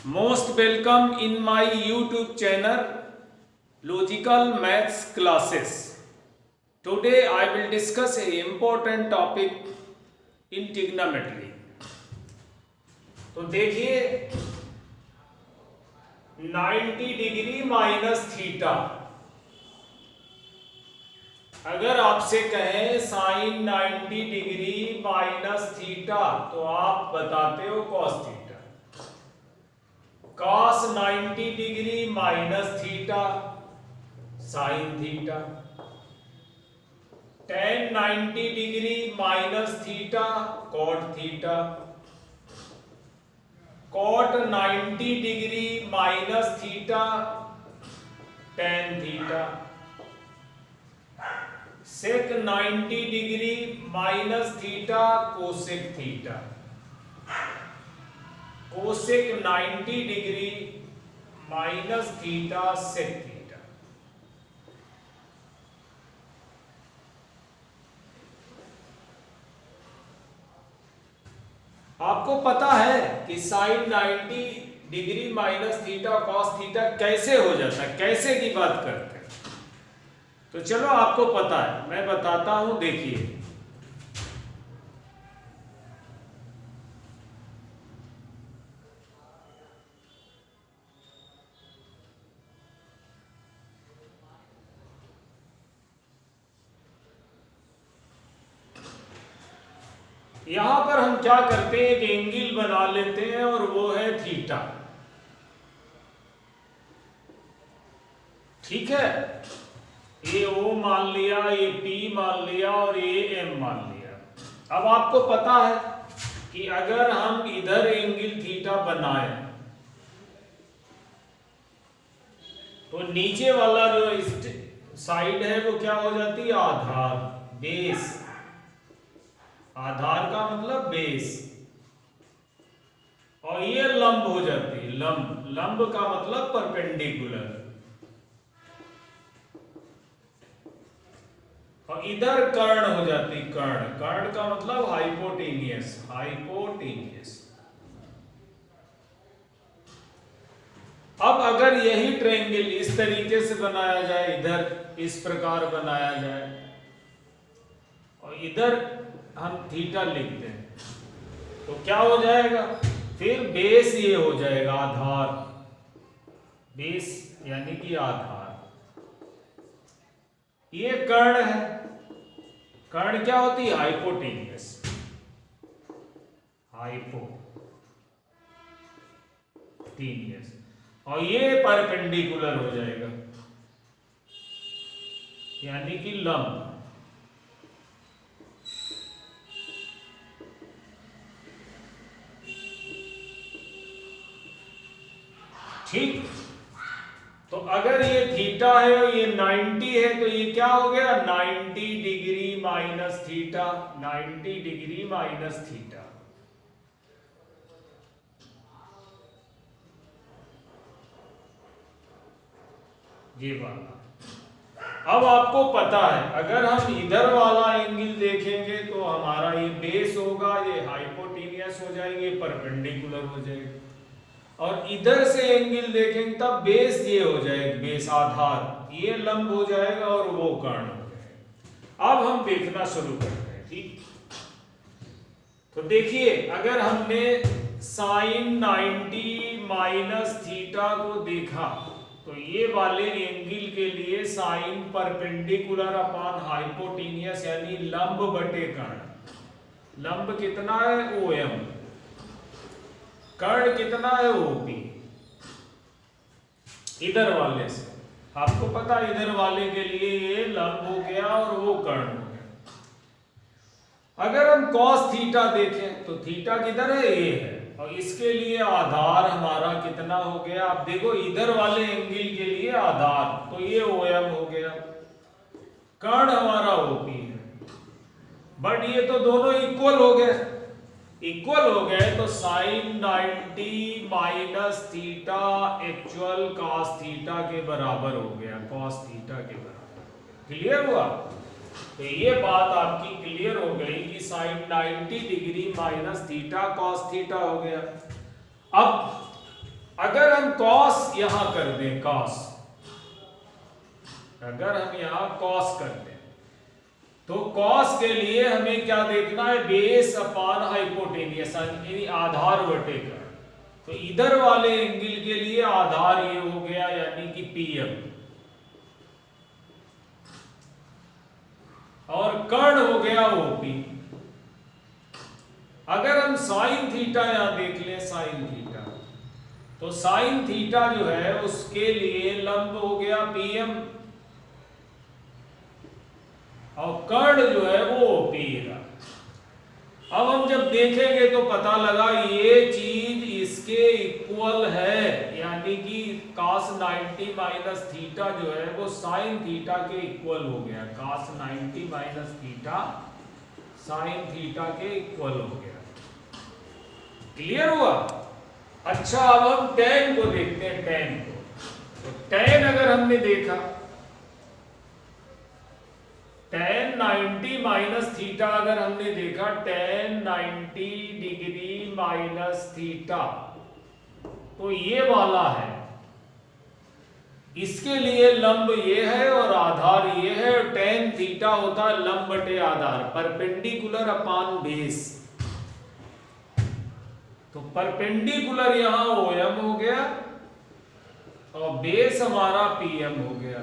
Most welcome in my YouTube channel Logical Maths Classes. Today I will discuss a important topic in trigonometry. तो देखिए 90 degree minus theta, अगर आपसे कहें sign 90 degree minus theta तो आप बताते हो cos theta. Cos 90 degree minus theta sine theta. Tan 90 degree minus theta cot theta. Cot 90 degree minus theta tan theta. Sec 90 degree minus theta cosec theta. Cosec 90 degree minus theta sec theta. आपको पता है कि sine 90 degree minus theta cos theta कैसे हो जाता है, कैसे की बात करते हैं। तो चलो आपको पता है, मैं बताता हूं। देखिए यहां पर हम क्या करते हैं, एक एंगल बना लेते हैं और वो है थीटा। ठीक है, ये O मान लिया, ये P मान लिया और ये M मान लिया। अब आपको पता है कि अगर हम इधर एंगल थीटा बनाए तो नीचे वाला जो साइड है वो क्या हो जाती है, आधार, बेस। आधार का मतलब बेस, और ये लंब हो जाती है, लंब। लंब का मतलब परपेंडिकुलर, और इधर कर्ण हो जाती, कर्ण। कर्ण का मतलब हाइपोटेनियस, हाइपोटेनियस। अब अगर यही ट्रायंगल इस तरीके से बनाया जाए, इधर इस प्रकार बनाया जाए और इधर हम थीटा लिखते हैं तो क्या हो जाएगा, फिर बेस ये हो जाएगा, आधार। बेस यानी कि आधार। ये कर्ण है। कर्ण क्या होती है, हाइपोटेनियस, हाइपोटेनियस। और ये परपेंडिकुलर हो जाएगा यानी कि लंब। ठीक, तो अगर ये थीटा है और ये 90 है तो ये क्या हो गया, 90 degree minus theta. 90 degree minus theta. ये वाला। अब आपको पता है अगर हम इधर वाला एंगल देखेंगे तो हमारा ये बेस होगा, ये हाइपोटेनियस हो जाएंगे, परपेंडिकुलर हो जाएगा। और इधर से एंगल देखेंगे तब बेस ये हो जाएगा, बेस आधार, ये लंब हो जाएगा और वो कर्ण हो जाएगा। अब हम देखना शुरू करते हैं। ठीक, तो देखिए अगर हमने साइन 90 माइनस थीटा को देखा तो ये वाले एंगल के लिए साइन परपेंडिकुलर अपॉन हाइपोटेनियस यानी लंब बटे कर्ण। लंब कितना है, OM। कर्ण कितना है, OP। इधर वाले से आपको पता, इधर वाले के लिए ये लंब हो गया और वो कर्ण हो गया। अगर हम cos थीटा देखें तो थीटा किधर है, ये है, और इसके लिए आधार हमारा कितना हो गया, आप देखो इधर वाले एंगल के लिए आधार, तो ये OM हो गया। कर्ण हमारा OP है, बट ये तो दोनों इक्वल हो गए। इक्वल हो गए तो sine 90 minus theta actual cos theta के बराबर हो गया, कॉस थीटा के बराबर। क्लियर हुआ? तो ये बात आपकी क्लियर हो गई कि sine 90 degree minus theta cos theta हो गया। अब अगर हम कॉस यहां कर दें, कॉस, अगर हम यहां कॉस कर दें तो कॉस के लिए हमें क्या देखना है, बेस अपान हाइपोटेनियस, यानी आधार बटे कर्ण। तो इधर वाले एंगल के लिए आधार ये हो गया यानी कि पीएम, और कर्ण हो गया ओपी। अगर हम साइन थीटा यहां देख लें, साइन थीटा, तो साइन थीटा जो है उसके लिए लंब हो गया पीएम, और कर्ण जो है वो ओपी रहा। अब हम जब देखेंगे तो पता लगा ये चीज इसके इक्वल है, यानी कि cos 90 माइनस थीटा जो है वो साइन थीटा के इक्वल हो गया, cos 90 minus theta sine theta के इक्वल हो गया। क्लियर हुआ? अच्छा, अब हम tan को देखते हैं, tan को। तो tan अगर हमने देखा, tan 90 माइनस थीटा अगर हमने देखा, tan 90 डिग्री माइनस थीटा, तो ये वाला है, इसके लिए लंब ये है और आधार ये है। और tan थीटा होता है लंब बटे आधार, परपेंडिकुलर अपान बेस। तो परपेंडिकुलर यहां OM हो गया और बेस हमारा PM हो गया।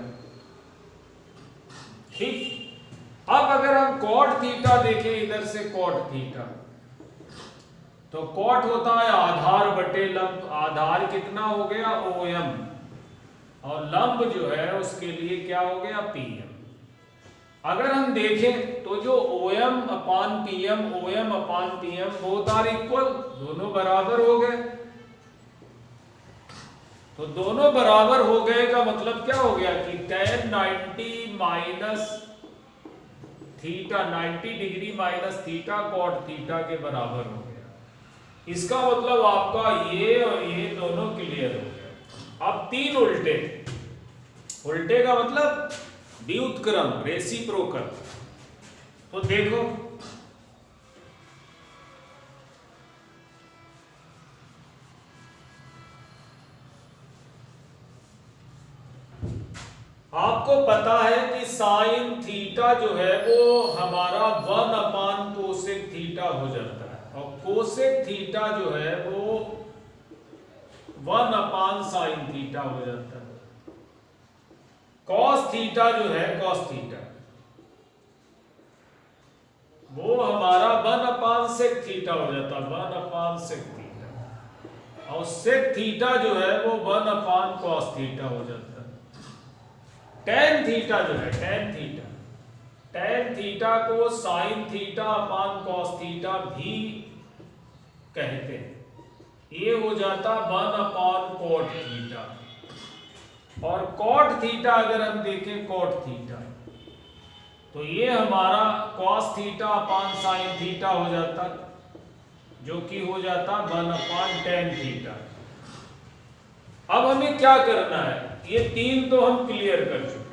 ठीक। अब अगर हम कॉट थीटा देखें, इधर से कॉट थीटा, तो कॉट होता है आधार बटे लंब, आधार कितना हो गया OM, और लंब जो है उसके लिए क्या हो गया PM। अगर हम देखें तो जो OM upon PM, OM upon PM both are equal, दोनों बराबर हो गए। तो दोनों बराबर हो गए का मतलब क्या हो गया कि tan 90 minus theta, 90 degree minus theta cot theta के बराबर हो गया। इसका मतलब आपका ये और ये दोनों क्लियर हो गया। अब तीन उल्टे, उल्टे का मतलब व्युत्क्रम, रेसिप्रोकल। तो देखो, आपको पता है कि साइन थीटा जो है वो हमारा 1 अपान कोसेक थीटा हो जाता है, और कोसेक थीटा जो है वो 1 अपान साइन थीटा हो जाता है। कॉस थीटा जो है, कॉस थीटा वो हमारा 1 अपान सेक थीटा हो जाता है, 1 अपान सेक थीटा, और सेक थीटा जो है वो 1 अपान कॉस थीटा हो जाता है। tan थीटा जो है, tan थीटा को sine theta upon cos theta भी कहते हैं। ये हो जाता 1 अपान कॉट थीटा, और कॉट थीटा अगर हम देखें, कॉट थीटा, तो ये हमारा cos theta upon sine theta हो जाता, जो कि हो जाता 1 अपान tan थीटा। अब हमें क्या करना है, ये तीन तो हम क्लियर कर चुके हैं।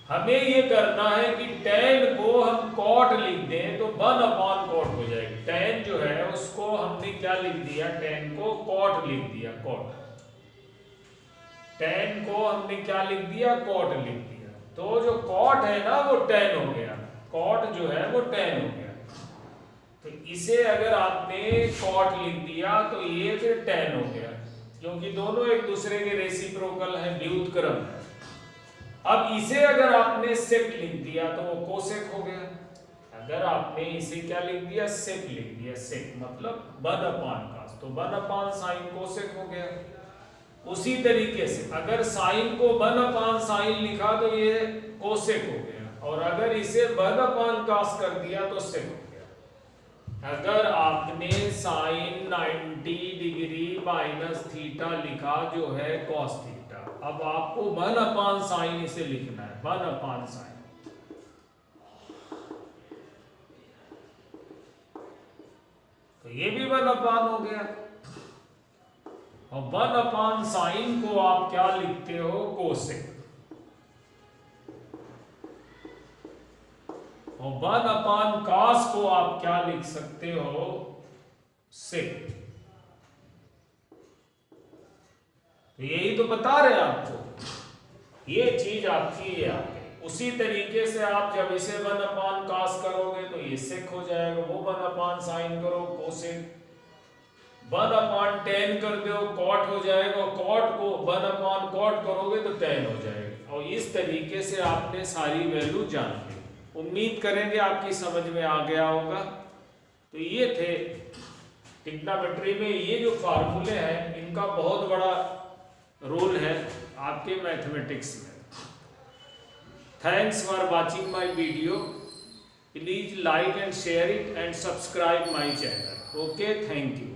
हमें ये करना है कि tan को हम कॉट लिख दें तो 1 अपान कॉट हो जाएगी। tan जो है उसको हमने क्या लिख दिया, tan को कॉट लिख दिया, कॉट। tan को हमने क्या लिख दिया, कॉट लिख दिया। तो जो कॉट है ना वो tan हो गया, कॉट जो है वो tan हो गया। तो इसे अगर आपने कॉट लिख दिया तो ये फिर tan हो गया, क्योंकि दोनों एक दूसरे के रेसिप्रोकल है, व्युत्क्रम है। अब इसे अगर आपने सेक लिख दिया तो वो कोसेक हो गया। अगर आपने इसे क्या लिख दिया, सेक लिख दिया, सेक मतलब 1 अपान कॉस, तो 1 अपान साइन कोसेक हो गया। उसी तरीके से अगर साइन को 1 अपान साइन लिखा तो ये कोसेक हो गया, और अगर इसे 1 अपान कॉस कर दिया तो सेक हो गया। अगर आपने साइन 90 डिग्री माइनस थीटा लिखा जो है कॉस थीटा, अब आपको 1 अपान साइन इसे लिखना है, 1 अपान साइन। तो ये भी 1 अपान हो गया, और 1 अपान साइन को आप क्या लिखते हो, कोसेक, और 1 अपान कॉस को आप क्या लिख सकते हो, सेक। तो यही तो बता रहे हैं आपको, ये चीज आपकी ये आ गई। उसी तरीके से आप जब इसे 1/cos करोगे तो ये सेक हो जाएगा, वो 1/sin करो कोसेक, 1/tan कर दो कॉट हो जाएगा, कॉट को 1/cot करोगे तो tan हो जाएगा। और इस तरीके से आपने सारी वैल्यू जान ली। उम्मीद करेंगे आपकी समझ में आ गया होगा। तो ये थे ट्रिग्नोमेट्री में ये जो फार्मूले हैं, इनका बहुत बड़ा रोल है आपके मैथमेटिक्स में। Thanks for watching my video. Please like and share it and subscribe my channel. Okay, thank you.